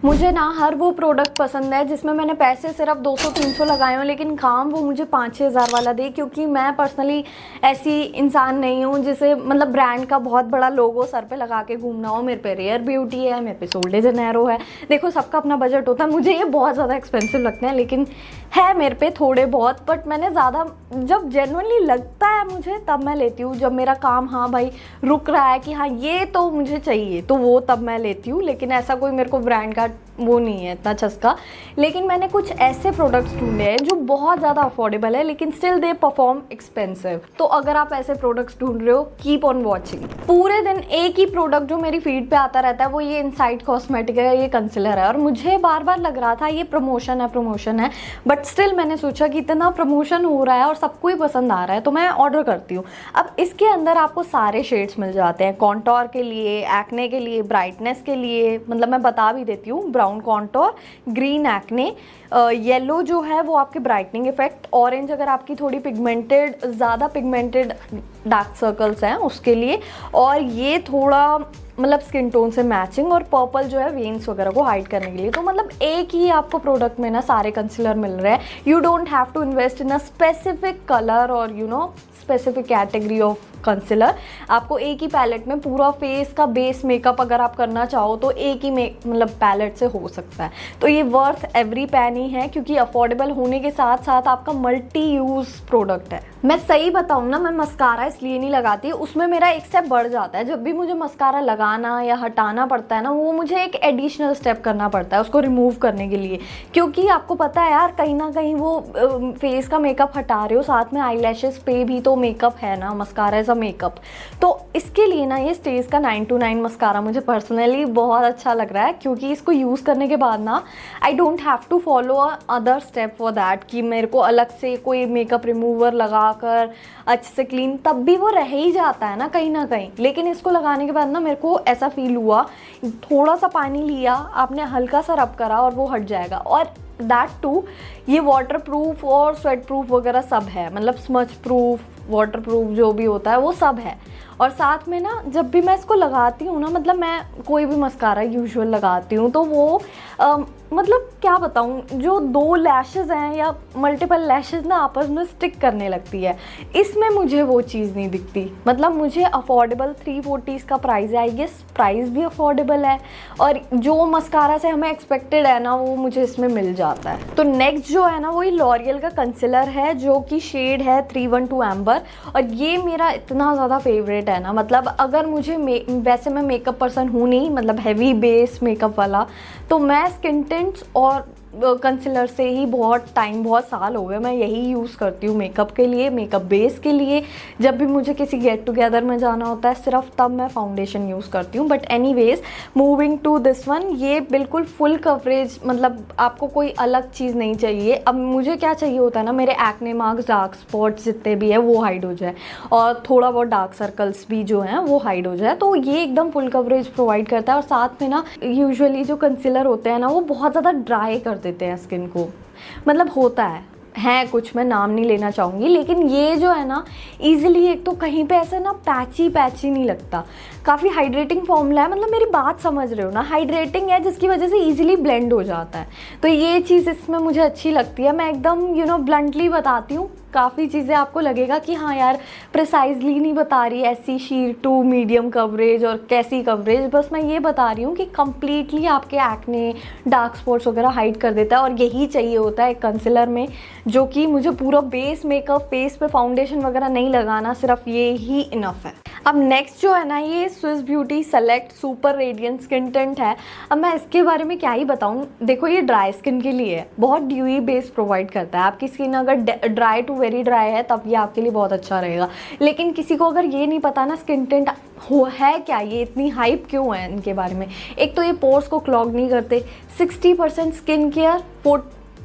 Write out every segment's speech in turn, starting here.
मुझे ना हर वो प्रोडक्ट पसंद है जिसमें मैंने पैसे सिर्फ 200-300 लगाए हों, लेकिन काम वो मुझे 5-6 हज़ार वाला दे। क्योंकि मैं पर्सनली ऐसी इंसान नहीं हूँ जिसे मतलब ब्रांड का बहुत बड़ा लोगो सर पे लगा के घूमना हो। मेरे पे रेयर ब्यूटी है, मेरे पे सोल डे जेनेरो है। देखो सबका अपना बजट होता है, मुझे ये बहुत ज़्यादा एक्सपेंसिव लगते हैं, लेकिन है मेरे पे थोड़े बहुत। बट मैंने ज़्यादा जब जेन्युइनली लगता है मुझे तब मैं लेती हूँ। जब मेरा काम हाँ भाई रुक रहा है कि हाँ ये तो मुझे चाहिए, तो वो तब मैं लेती हूँ। लेकिन ऐसा कोई मेरे को ब्रांड का वो नहीं है इतना चस्का। लेकिन मैंने कुछ ऐसे प्रोडक्ट्स ढूंढे हैं जो बहुत ज़्यादा अफोर्डेबल है लेकिन स्टिल दे परफॉर्म एक्सपेंसिव। तो अगर आप ऐसे प्रोडक्ट्स ढूंढ रहे हो, कीप ऑन वॉचिंग। पूरे दिन एक ही प्रोडक्ट जो मेरी फीड पे आता रहता है वो ये इनसाइड कॉस्मेटिक है, ये कंसीलर है। और मुझे बार बार लग रहा था ये प्रमोशन है, बट स्टिल मैंने सोचा कि इतना प्रमोशन हो रहा है और सबको ही पसंद आ रहा है तो मैं ऑर्डर करती हूँ। अब इसके अंदर आपको सारे शेड्स मिल जाते हैं, कॉन्टोर के लिए, एक्ने के लिए, ब्राइटनेस के लिए। मतलब मैं बता भी देती हूँ, brown contour, green acne, yellow जो है वो आपके ब्राइटनिंग इफेक्ट, ऑरेंज अगर आपकी थोड़ी पिगमेंटेड, ज़्यादा पिगमेंटेड डार्क सर्कल्स हैं उसके लिए, और ये थोड़ा मतलब स्किन टोन से मैचिंग, और पर्पल जो है वेन्स वगैरह को हाइड करने के लिए। तो मतलब एक ही आपको प्रोडक्ट में ना सारे कंसीलर मिल रहे हैं। You don't have to invest in a specific colour और स्पेसिफिक कैटेगरी ऑफ कंसीलर। आपको एक ही पैलेट में पूरा फेस का बेस मेकअप अगर आप करना चाहो तो एक ही मतलब पैलेट से हो सकता है। तो ये वर्थ एवरी पैनी है क्योंकि अफोर्डेबल होने के साथ साथ आपका मल्टी यूज़ प्रोडक्ट है। मैं सही बताऊँ ना, मैं मस्कारा इसलिए नहीं लगाती, उसमें मेरा एक स्टेप बढ़ जाता है। जब भी मुझे मस्कारा लगाना या हटाना पड़ता है ना, वो मुझे एक एडिशनल स्टेप करना पड़ता है उसको रिमूव करने के लिए। क्योंकि आपको पता है यार, कहीं ना कहीं वो फेस का मेकअप हटा रहे हो, साथ में आईलैशेस पे भी तो मेकअप है ना, मस्कारा एज अ मेकअप। तो इसके लिए ना ये स्टेज का 929 मस्कारा मुझे पर्सनली बहुत अच्छा लग रहा है, क्योंकि इसको यूज़ करने के बाद ना I don't have to follow other step for that कि मेरे को अलग से कोई मेकअप रिमूवर लगा कर अच्छे से क्लीन, तब भी वो रह ही जाता है ना कहीं। लेकिन इसको लगाने के बाद ना मेरे को ऐसा फील हुआ, थोड़ा सा पानी लिया आपने, हल्का सा रब करा और वो हट जाएगा। और दैट टू ये वाटर प्रूफ और स्वेट प्रूफ वगैरह सब है, मतलब स्मच प्रूफ, वाटर प्रूफ जो भी होता है वो सब है। और साथ में ना जब भी मैं इसको लगाती हूँ ना, मतलब मैं कोई भी मस्कारा यूजुअल लगाती हूँ तो वो मतलब क्या बताऊँ, जो 2 लैशेज़ हैं या मल्टीपल लैशेज़ ना आपस में स्टिक करने लगती है, इसमें मुझे वो चीज़ नहीं दिखती। मतलब मुझे अफोर्डेबल 340 का प्राइस है, आई गेस प्राइस भी अफोर्डेबल है, और जो मस्कारा से हमें एक्सपेक्टेड है ना वो मुझे इसमें मिल जाता है। तो नेक्स्ट जो है ना वही लॉरियल का कंसीलर है, जो कि शेड है 312 एम्बर। और ये मेरा इतना ज़्यादा फेवरेट है ना, मतलब अगर मुझे वैसे मैं मेकअप पर्सन हूँ नहीं, मतलब हैवी बेस मेकअप वाला, तो मैं स्किन टिंट्स और कंसीलर से ही बहुत साल हो गए मैं यही यूज़ करती हूँ मेकअप के लिए, मेकअप बेस के लिए। जब भी मुझे किसी गेट टुगेदर में जाना होता है सिर्फ तब मैं फाउंडेशन यूज़ करती हूँ। But anyways moving to this one, ये बिल्कुल फुल कवरेज, मतलब आपको कोई अलग चीज़ नहीं चाहिए। अब मुझे क्या चाहिए होता है ना, मेरे एक्ने मार्क्स, डार्क स्पॉट्स जितने भी है वो हाइड हो जाए, और थोड़ा बहुत डार्क सर्कल्स भी जो हैं वो हाइड हो जाए। तो ये एकदम फुल कवरेज प्रोवाइड करता है। और साथ में ना यूजुअली जो कंसीलर होते हैं ना वो बहुत ज़्यादा ड्राई कर देते हैं स्किन को, मतलब होता है कुछ, मैं नाम नहीं लेना चाहूँगी, लेकिन ये जो है ना ईजिली, एक तो कहीं पे ऐसे ना पैची नहीं लगता, काफ़ी हाइड्रेटिंग फॉर्मूला है। मतलब मेरी बात समझ रहे हो ना, हाइड्रेटिंग है जिसकी वजह से ईजिली ब्लेंड हो जाता है। तो ये चीज़ इसमें मुझे अच्छी लगती है। मैं एकदम ब्लंटली बताती हूँ, काफ़ी चीज़ें आपको लगेगा कि हाँ यार प्रिसाइजली नहीं बता रही, ऐसी शीर टू मीडियम कवरेज और कैसी कवरेज, बस मैं ये बता रही हूँ कि कम्प्लीटली आपके एक्ने, डार्क स्पॉट्स वगैरह हाइड कर देता है। और यही चाहिए होता है एक कंसीलर में, जो कि मुझे पूरा बेस मेकअप, फेस पे फाउंडेशन वगैरह नहीं लगाना, सिर्फ ये ही इनफ है। अब नेक्स्ट जो है ना, ये Swiss beauty select super radiant skin tint है। अब मैं इसके बारे में क्या ही बताऊँ, देखो ये ड्राई स्किन के लिए है, बहुत ड्यूई बेस प्रोवाइड करता है। आपकी स्किन अगर ड्राई टू वेरी ड्राई है तब ये आपके लिए बहुत अच्छा रहेगा। लेकिन किसी को अगर ये नहीं पता ना स्किन टिंट हो है क्या, ये इतनी हाइप क्यों है इनके बारे में, एक तो ये पोर्स को क्लॉग नहीं करते, 60% स्किन केयर,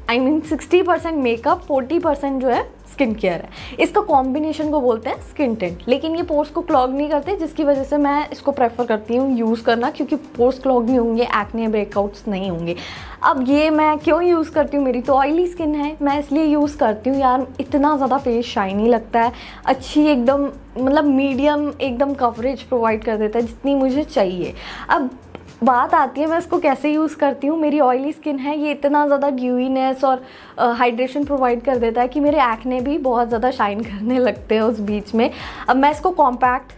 60% मेकअप, 40% जो है स्किन केयर है। इसका कॉम्बिनेशन को बोलते हैं स्किन टिंट। लेकिन ये पोर्स को क्लॉग नहीं करते, जिसकी वजह से मैं इसको प्रेफर करती हूँ यूज़ करना, क्योंकि पोर्स क्लॉग नहीं होंगे, एक्ने ब्रेकआउट्स नहीं होंगे। अब ये मैं क्यों यूज़ करती हूँ, मेरी तो ऑयली स्किन है, मैं इसलिए यूज़ करती हूँ यार। इतना ज़्यादा फेस शाइनी लगता है, अच्छी एकदम, मतलब मीडियम एकदम कवरेज प्रोवाइड कर देता है जितनी मुझे चाहिए। अब बात आती है मैं इसको कैसे यूज़ करती हूँ। मेरी ऑयली स्किन है, ये इतना ज़्यादा ड्यूईनेस और हाइड्रेशन प्रोवाइड कर देता है कि मेरे एक्ने भी बहुत ज़्यादा शाइन करने लगते हैं उस बीच में। अब मैं इसको कॉम्पैक्ट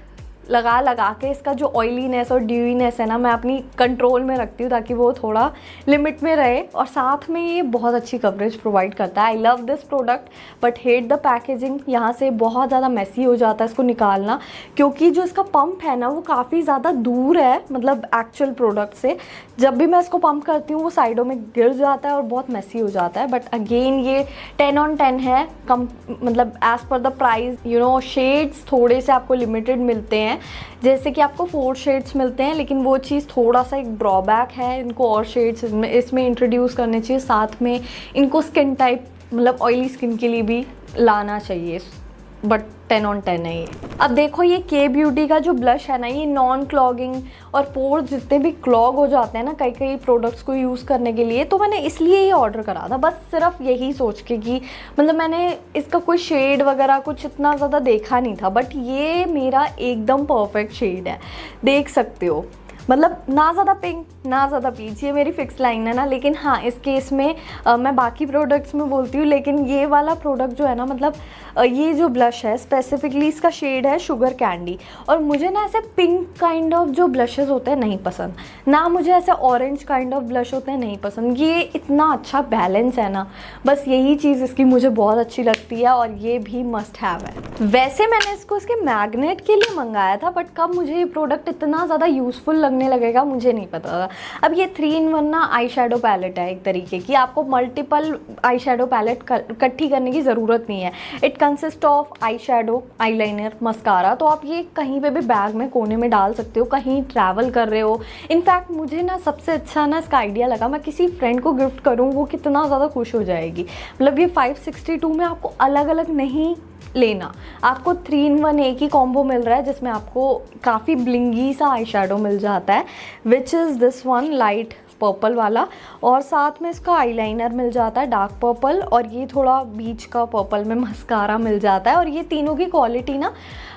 लगा के इसका जो ऑयलीनेस और ड्यूईनेस है ना, मैं अपनी कंट्रोल में रखती हूँ ताकि वो थोड़ा लिमिट में रहे, और साथ में ये बहुत अच्छी कवरेज प्रोवाइड करता है। I love this product but hate the packaging. यहाँ से बहुत ज़्यादा मेसी हो जाता है इसको निकालना, क्योंकि जो इसका पंप है ना वो काफ़ी ज़्यादा दूर है मतलब एक्चुअल प्रोडक्ट से। जब भी मैं इसको पंप करती हूँ वो साइडों में गिर जाता है और बहुत मेसी हो जाता है। बट अगेन ये 10 on 10 है, कम मतलब as per the price. Shades थोड़े से आपको लिमिटेड मिलते हैं, जैसे कि आपको 4 शेड्स मिलते हैं, लेकिन वो चीज़ थोड़ा सा एक ड्रॉबैक है। इनको और शेड्स इसमें इंट्रोड्यूस करने चाहिए, साथ में इनको स्किन टाइप मतलब ऑयली स्किन के लिए भी लाना चाहिए। बट 10 on 10 है ये। अब देखो ये के ब्यूटी का जो ब्लश है ना, ये नॉन क्लॉगिंग और पोर्स जितने भी क्लॉग हो जाते हैं ना कई प्रोडक्ट्स को यूज़ करने के लिए, तो मैंने इसलिए ये ऑर्डर करा था, बस सिर्फ यही सोच के कि मतलब मैंने इसका कोई शेड वगैरह कुछ इतना ज़्यादा देखा नहीं था। बट ये मेरा एकदम परफेक्ट शेड है, देख सकते हो। मतलब ना ज़्यादा पिंक ना ज़्यादा पीच, ये मेरी फिक्स लाइन है ना। लेकिन हाँ, इस केस में मैं बाकी प्रोडक्ट्स में बोलती हूँ, लेकिन ये वाला प्रोडक्ट जो है ना, मतलब ये जो ब्लश है स्पेसिफिकली इसका शेड है शुगर कैंडी। और मुझे ना ऐसे पिंक काइंड ऑफ जो ब्लशेस होते हैं नहीं पसंद, ना मुझे ऐसे ऑरेंज काइंड ऑफ ब्लश होते हैं नहीं पसंद। ये इतना अच्छा बैलेंस है ना, बस यही चीज़ इसकी मुझे बहुत अच्छी लगती है, और ये भी मस्ट हैव है। वैसे मैंने इसको इसके मैग्नेट के लिए मंगाया था, बट कब मुझे ये प्रोडक्ट इतना ज़्यादा यूज़फुल लगने लगेगा मुझे नहीं पता था। अब ये 3 in 1 ना आई शेडो पैलेट है एक तरीके की, आपको मल्टीपल आई शेडो पैलेट इकट्ठी करने की ज़रूरत नहीं है। It consist of eye shadow, eye liner, mascara. तो आप ये कहीं पे भी बैग में कोने में डाल सकते हो, कहीं ट्रैवल कर रहे हो। इनफैक्ट मुझे ना सबसे अच्छा ना इसका आइडिया लगा, मैं किसी फ्रेंड को गिफ्ट करूँ वो कितना ज़्यादा खुश हो जाएगी। मतलब ये 562 में आपको अलग अलग नहीं लेना, आपको 3 in 1 एक ही कॉम्बो मिल रहा है, जिसमें आपको काफ़ी ब्लिंगी सा आई शेडो मिल जाता है, which is this one light purple वाला, और साथ में इसका आईलाइनर मिल जाता है डार्क पर्पल, और ये थोड़ा बीच का पर्पल में मस्कारा मिल जाता है। और ये तीनों की क्वालिटी ना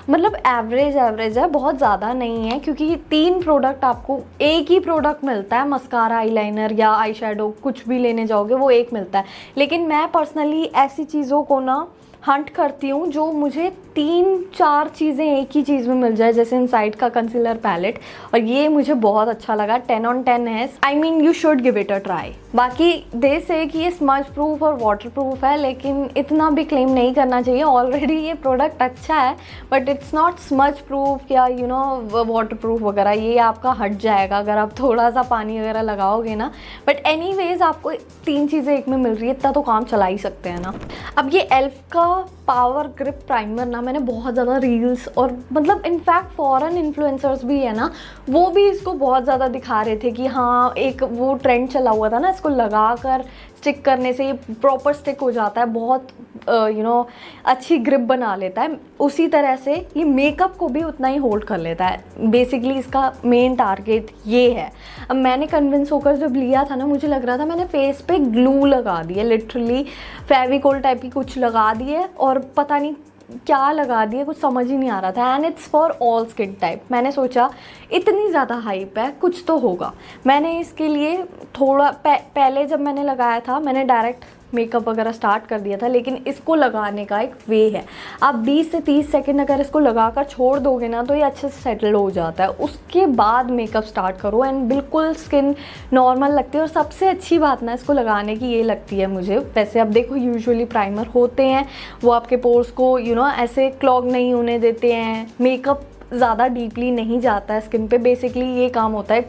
मतलब एवरेज है, बहुत ज़्यादा नहीं है, क्योंकि ये 3 प्रोडक्ट आपको एक ही प्रोडक्ट मिलता है। मस्कारा, आईलाइनर या आई शेडो कुछ भी लेने जाओगे वो एक मिलता है। लेकिन मैं पर्सनली ऐसी चीज़ों को ना हंट करती हूँ जो मुझे 3-4 चीज़ें एक ही चीज़ में मिल जाए, जैसे इनसाइड का कंसीलर पैलेट, और ये मुझे बहुत अच्छा लगा। 10 on 10 है, I mean you should give it a try. बाकी दे से कि ये स्मज प्रूफ और वाटर प्रूफ है, लेकिन इतना भी क्लेम नहीं करना चाहिए। ऑलरेडी ये प्रोडक्ट अच्छा है, but it's not smudge proof या वाटर प्रूफ वगैरह, ये आपका हट जाएगा अगर आप थोड़ा सा पानी वगैरह लगाओगे ना। बट एनीवेज आपको 3 चीज़ें एक में मिल रही है, इतना तो काम चला ही सकते हैं ना। अब ये एल्फ का पावर ग्रिप प्राइमर ना, मैंने बहुत ज़्यादा रील्स और मतलब इनफैक्ट फॉरेन इन्फ्लुएंसर्स भी है ना, वो भी इसको बहुत ज़्यादा दिखा रहे थे कि हाँ, एक वो ट्रेंड चला हुआ था ना, इसको लगा कर स्टिक करने से ये प्रॉपर स्टिक हो जाता है, बहुत अच्छी ग्रिप बना लेता है। उसी तरह से ये मेकअप को भी उतना ही होल्ड कर लेता है। बेसिकली इसका मेन टारगेट ये है। अब मैंने कन्विंस होकर जब लिया था ना, मुझे लग रहा था मैंने फेस पे ग्लू लगा दी है, लिटरली फेविकोल टाइप की कुछ लगा दी है, और पता नहीं क्या लगा दिया, कुछ समझ ही नहीं आ रहा था। And it's for all skin type. मैंने सोचा इतनी ज़्यादा हाइप है, कुछ तो होगा। मैंने इसके लिए थोड़ा पहले जब मैंने लगाया था, मैंने डायरेक्ट मेकअप वगैरह स्टार्ट कर दिया था, लेकिन इसको लगाने का एक वे है। आप 20 से 30 सेकंड अगर इसको लगाकर छोड़ दोगे ना, तो ये अच्छे से सेटल हो जाता है। उसके बाद मेकअप स्टार्ट करो एंड बिल्कुल स्किन नॉर्मल लगती है। और सबसे अच्छी बात ना इसको लगाने की ये लगती है मुझे, वैसे अब देखो यूजुअली प्राइमर होते हैं वो आपके पोर्स को ऐसे क्लॉग नहीं होने देते हैं, मेकअप ज़्यादा डीपली नहीं जाता है स्किन पे। बेसिकली ये काम होता है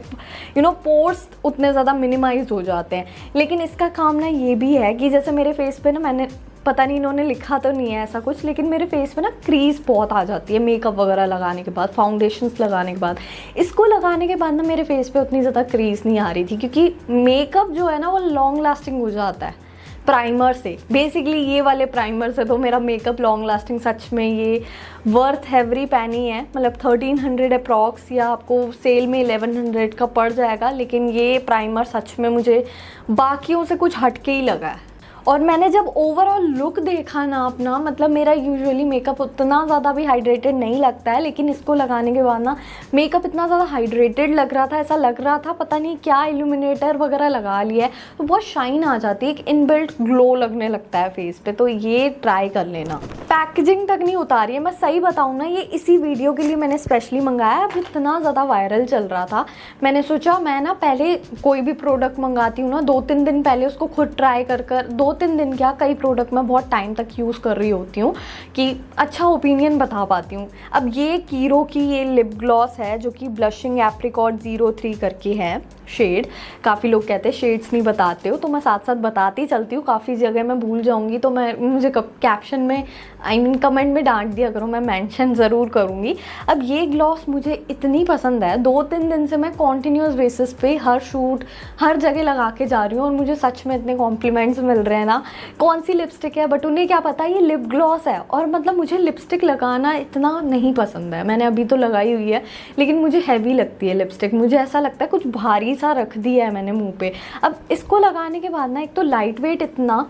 पोर्स उतने ज़्यादा मिनिमाइज हो जाते हैं। लेकिन इसका काम ना ये भी है कि जैसे मेरे फेस पे ना, मैंने पता नहीं इन्होंने लिखा तो नहीं है ऐसा कुछ, लेकिन मेरे फेस पे ना क्रीज बहुत आ जाती है मेकअप वगैरह लगाने के बाद, फाउंडेशंस लगाने के बाद। इसको लगाने के बाद ना मेरे फेस पे उतनी ज़्यादा क्रीज नहीं आ रही थी, क्योंकि मेकअप जो है ना वो लॉन्ग लास्टिंग हो जाता है प्राइमर से। बेसिकली ये वाले प्राइमर से तो मेरा मेकअप लॉन्ग लास्टिंग सच में ये वर्थ एवरी पैनी है। मतलब 1300 अप्रॉक्स, या आपको सेल में 1100 का पड़ जाएगा। लेकिन ये प्राइमर सच में मुझे बाकियों से कुछ हटके ही लगा है। और मैंने जब ओवरऑल लुक देखा ना अपना, मतलब मेरा यूजुअली मेकअप उतना ज़्यादा भी हाइड्रेटेड नहीं लगता है, लेकिन इसको लगाने के बाद ना मेकअप इतना ज़्यादा हाइड्रेटेड लग रहा था, ऐसा लग रहा था पता नहीं क्या इल्यूमिनेटर वगैरह लगा लिया है, तो बहुत शाइन आ जाती है, एक इनबिल्ट ग्लो लगने लगता है फेस पे। तो ये ट्राई कर लेना। पैकेजिंग तक नहीं उतारी है, मैं सही बताऊँ ना, ये इसी वीडियो के लिए मैंने स्पेशली मंगाया। अब इतना ज़्यादा वायरल चल रहा था, मैंने सोचा मैं ना पहले कोई भी प्रोडक्ट मंगाती हूँ ना 2-3 दिन पहले उसको खुद ट्राई कर 2-3 दिन क्या, कई प्रोडक्ट मैं बहुत टाइम तक यूज़ कर रही होती हूँ कि अच्छा ओपिनियन बता पाती हूँ। अब ये कीरो की ये लिप ग्लॉस है जो कि ब्लशिंग एप्रिकॉट 03 करके है शेड। काफ़ी लोग कहते हैं शेड्स नहीं बताते हो, तो मैं साथ साथ बताती चलती हूँ, काफ़ी जगह मैं भूल जाऊँगी तो मुझे कैप्शन में कमेंट में डांट दिया करो, मैं मेंशन ज़रूर करूँगी। अब ये ग्लॉस मुझे इतनी पसंद है, 2-3 दिन से मैं कॉन्टीन्यूस बेसिस पे हर शूट हर जगह लगा के जा रही हूँ, और मुझे सच में इतने कॉम्प्लीमेंट्स मिल रहे हैं ना। कौन सी लिपस्टिक है, बट उन्हें क्या पता ये लिप ग्लॉस है। और मतलब मुझे लिपस्टिक लगाना इतना नहीं पसंद है, मैंने अभी तो लगाई हुई है, लेकिन मुझे हैवी लगती है लिपस्टिक, मुझे ऐसा लगता है कुछ भारी सा रख दिया है मैंने मुंह पे। अब इसको लगाने के बाद ना, एक तो लाइट वेट इतना,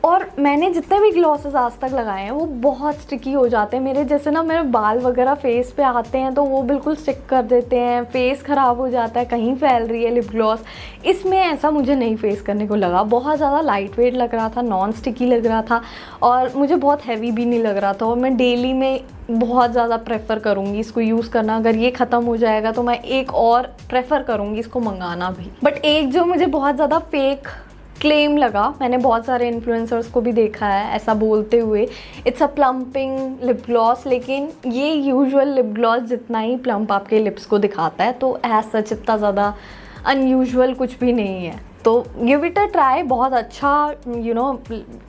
और मैंने जितने भी ग्लॉसेस आज तक लगाए हैं वो बहुत स्टिकी हो जाते हैं मेरे, जैसे ना मेरे बाल वगैरह फेस पे आते हैं तो वो बिल्कुल स्टिक कर देते हैं, फेस ख़राब हो जाता है, कहीं फैल रही है लिप ग्लॉस। इसमें ऐसा मुझे नहीं फेस करने को लगा, बहुत ज़्यादा लाइट वेट लग रहा था, नॉन स्टिकी लग रहा था, और मुझे बहुत हैवी भी नहीं लग रहा था। और मैं डेली में बहुत ज़्यादा प्रेफर करूँगी इसको यूज़ करना। अगर ये ख़त्म हो जाएगा तो मैं एक और प्रेफर करूँगी इसको मंगाना भी। बट एक जो मुझे बहुत ज़्यादा फेक क्लेम लगा, मैंने बहुत सारे इन्फ्लुएंसर्स को भी देखा है ऐसा बोलते हुए, it's a plumping lip gloss, लेकिन ये यूजुअल लिप ग्लॉस जितना ही प्लम्प आपके लिप्स को दिखाता है, तो एज सच इतना ज़्यादा अनयूजुअल कुछ भी नहीं है। तो गिव इट अ ट्राई, बहुत अच्छा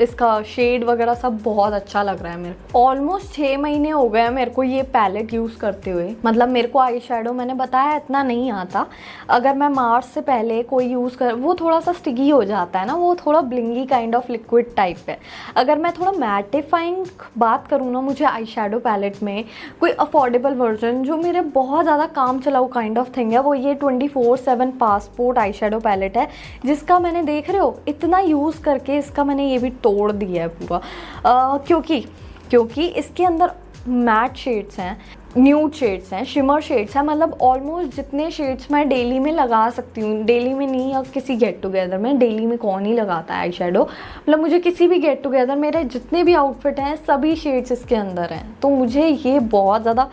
इसका शेड वगैरह सब बहुत अच्छा लग रहा है मेरे को। ऑलमोस्ट 6 महीने हो गए हैं मेरे को ये पैलेट यूज़ करते हुए। मतलब मेरे को आई शेडो मैंने बताया इतना नहीं आता, अगर मैं मार्च से पहले कोई यूज़ कर, वो थोड़ा सा स्टिकी हो जाता है ना, वो थोड़ा blingy kind of liquid type है। अगर मैं थोड़ा मैटिफाइंग बात करूँ ना, मुझे आई शेडो पैलेट में कोई अफोर्डेबल वर्जन जो मेरे बहुत ज़्यादा काम चलाऊ काइंड ऑफ थिंग है, वो ये 24/7 पासपोर्ट आई शेडो पैलेट है, जिसका मैंने देख रहे हो इतना यूज़ करके इसका मैंने ये भी तोड़ दिया है पूरा। क्योंकि इसके अंदर मैट शेड्स हैं, न्यूड शेड्स हैं, शिमर शेड्स हैं, मतलब ऑलमोस्ट जितने शेड्स मैं डेली में लगा सकती हूँ, डेली में नहीं या किसी गेट टुगेदर में, डेली में कौन ही लगाता है आई शेडो, मतलब मुझे किसी भी गेट टुगेदर मेरे जितने भी आउटफिट हैं सभी शेड्स इसके अंदर हैं। तो मुझे ये बहुत ज़्यादा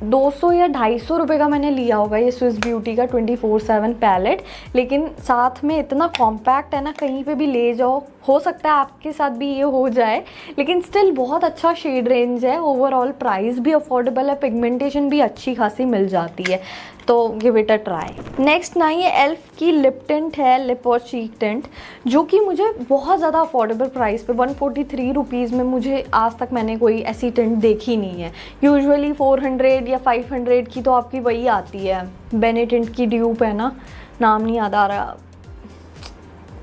200 या 250 रुपये का मैंने लिया होगा ये स्विस ब्यूटी का 24/7 पैलेट, लेकिन साथ में इतना कॉम्पैक्ट है ना, कहीं पे भी ले जाओ, हो सकता है आपके साथ भी ये हो जाए, लेकिन स्टिल बहुत अच्छा शेड रेंज है, ओवरऑल प्राइस भी अफोर्डेबल है, पिगमेंटेशन भी अच्छी खासी मिल जाती है, तो give it a try. Next ना ये एल्फ की लिप टिंट है, लिप और चीक टिंट, जो कि मुझे बहुत ज़्यादा अफोर्डेबल प्राइस पे 143 रुपीज़ में, मुझे आज तक मैंने कोई ऐसी टिंट देखी नहीं है। यूजुअली 400 या 500 की तो आपकी वही आती है, बेनेटिंट की ड्यूप है ना, नाम नहीं याद आ रहा,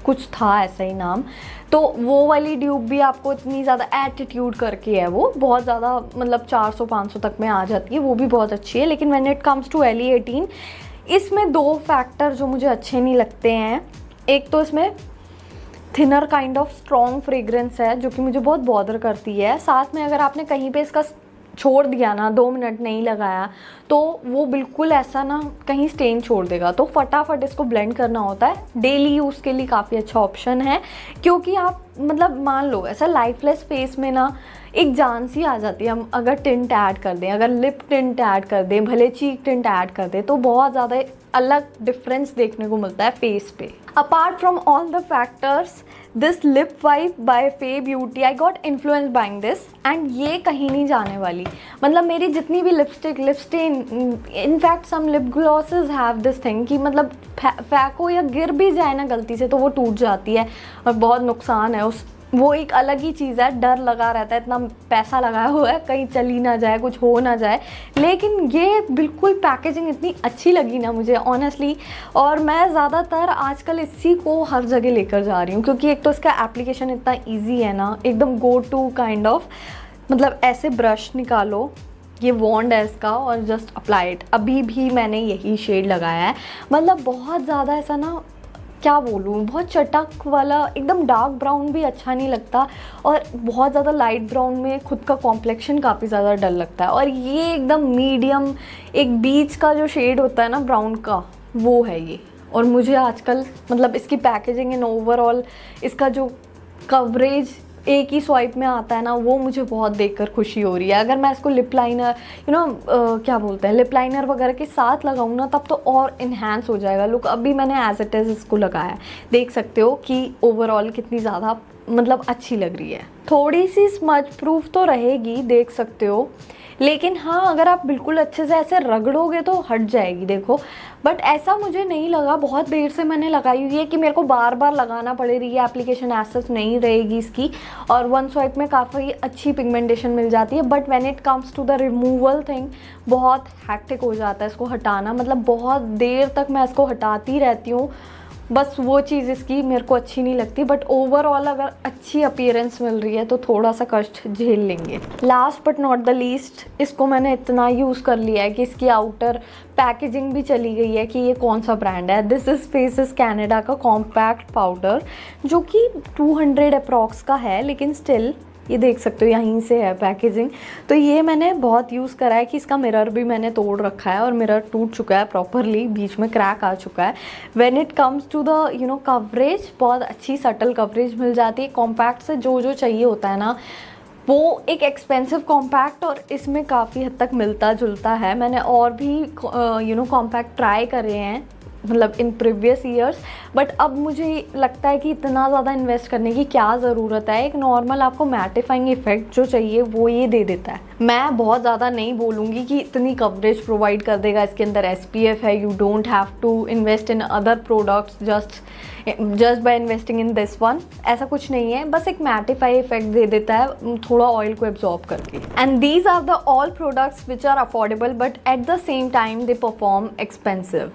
कुछ था ऐसा ही नाम, तो वो वाली ड्यूब भी आपको इतनी ज़्यादा एटीट्यूड करके है, वो बहुत ज़्यादा मतलब 400-500 तक में आ जाती है, वो भी बहुत अच्छी है। लेकिन when it comes to LE18 इसमें 2 फैक्टर जो मुझे अच्छे नहीं लगते हैं, एक तो इसमें thinner kind of strong fragrance है जो कि मुझे बहुत बॉदर करती है, साथ में अगर आपने कहीं पे इसका छोड़ दिया ना, 2 मिनट नहीं लगाया, तो वो बिल्कुल ऐसा ना कहीं स्टेन छोड़ देगा, तो फटाफट इसको ब्लेंड करना होता है। डेली यूज़ के लिए काफ़ी अच्छा ऑप्शन है, क्योंकि आप मतलब मान लो ऐसा लाइफलेस फेस में ना एक जान सी आ जाती है, हम अगर टिंट ऐड कर दें, अगर लिप टिंट ऐड कर दें, भले चीक टिंट ऐड कर दें, तो बहुत ज़्यादा अलग डिफरेंस देखने को मिलता है फेस पे। Apart from all the factors, this lip wipe by Fae Beauty, I got influence buying this, and ये कहीं नहीं जाने वाली। मतलब मेरी जितनी भी lipstick, lip stain, in fact some lip glosses have this thing कि मतलब फेंको या गिर भी जाए ना गलती से तो वो टूट जाती है और बहुत नुकसान है उस, वो एक अलग ही चीज़ है, डर लगा रहता है, इतना पैसा लगाया हुआ है कहीं चली ना जाए, कुछ हो ना जाए। लेकिन ये बिल्कुल पैकेजिंग इतनी अच्छी लगी ना मुझे ऑनेस्टली, और मैं ज़्यादातर आजकल इसी को हर जगह लेकर जा रही हूँ, क्योंकि एक तो इसका एप्लीकेशन इतना ईजी है ना, एकदम गो टू काइंड ऑफ, मतलब ऐसे ब्रश निकालो, ये वॉन्ड है इसका, और जस्ट अप्लाई इट। अभी भी मैंने यही शेड लगाया है, मतलब बहुत ज़्यादा ऐसा ना क्या बोलूँ, बहुत चटक वाला, एकदम डार्क ब्राउन भी अच्छा नहीं लगता और बहुत ज़्यादा लाइट ब्राउन में खुद का कॉम्प्लेक्शन काफ़ी ज़्यादा डल लगता है। और ये एकदम मीडियम एक बीच का जो शेड होता है ना ब्राउन का, वो है ये। और मुझे आजकल मतलब इसकी पैकेजिंग एंड ओवरऑल इसका जो कवरेज एक ही स्वाइप में आता है ना, वो मुझे बहुत देखकर खुशी हो रही है। अगर मैं इसको लिप लाइनर क्या बोलते हैं, लिप लाइनर वगैरह के साथ लगाऊँ ना, तब तो और इन्हांस हो जाएगा लुक। अभी मैंने एज इट इज़ इसको लगाया, देख सकते हो कि ओवरऑल कितनी ज़्यादा मतलब अच्छी लग रही है। थोड़ी सी स्मज प्रूफ तो रहेगी, देख सकते हो, लेकिन हाँ अगर आप बिल्कुल अच्छे से ऐसे रगड़ोगे तो हट जाएगी, देखो। बट ऐसा मुझे नहीं लगा, बहुत देर से मैंने लगाई हुई है, कि मेरे को बार बार लगाना पड़े रही है। एप्लीकेशन एज नहीं रहेगी इसकी, और वन स्वाइप में काफ़ी अच्छी पिगमेंटेशन मिल जाती है। But when it comes to the removal thing, बहुत हैक्टिक हो जाता है इसको हटाना, मतलब बहुत देर तक मैं इसको हटाती रहती हूँ। बस वो चीज़ इसकी मेरे को अच्छी नहीं लगती। बट ओवरऑल अगर अच्छी अपीयरेंस मिल रही है तो थोड़ा सा कष्ट झेल लेंगे। Last but not the least, इसको मैंने इतना यूज़ कर लिया है कि इसकी आउटर पैकेजिंग भी चली गई है कि ये कौन सा ब्रांड है। दिस इज़ फेसेस कैनेडा का कॉम्पैक्ट पाउडर, जो कि 200 अप्रॉक्स का है, लेकिन स्टिल ये देख सकते हो यहीं से है पैकेजिंग। तो ये मैंने बहुत यूज़ करा है कि इसका मिरर भी मैंने तोड़ रखा है और मिरर टूट चुका है प्रॉपरली, बीच में क्रैक आ चुका है। When it comes to the coverage, बहुत अच्छी सटल कवरेज मिल जाती है। कॉम्पैक्ट से जो जो चाहिए होता है ना, वो एक एक्सपेंसिव कॉम्पैक्ट और इसमें काफ़ी हद तक मिलता जुलता है। मैंने और भी कॉम्पैक्ट ट्राई करे हैं मतलब इन प्रीवियस ईयर्स, बट अब मुझे लगता है कि इतना ज़्यादा इन्वेस्ट करने की क्या ज़रूरत है। एक नॉर्मल आपको मैटिफाइंग इफेक्ट जो चाहिए वो ये दे देता है। मैं बहुत ज़्यादा नहीं बोलूँगी कि इतनी कवरेज प्रोवाइड कर देगा, इसके अंदर SPF है, you don't have to invest in other products just by investing in this one. ऐसा कुछ नहीं है, बस एक मैटिफाई इफेक्ट दे देता है थोड़ा ऑयल को एब्जॉर्ब करके। And these are the all products which are affordable but at the same time they perform expensive.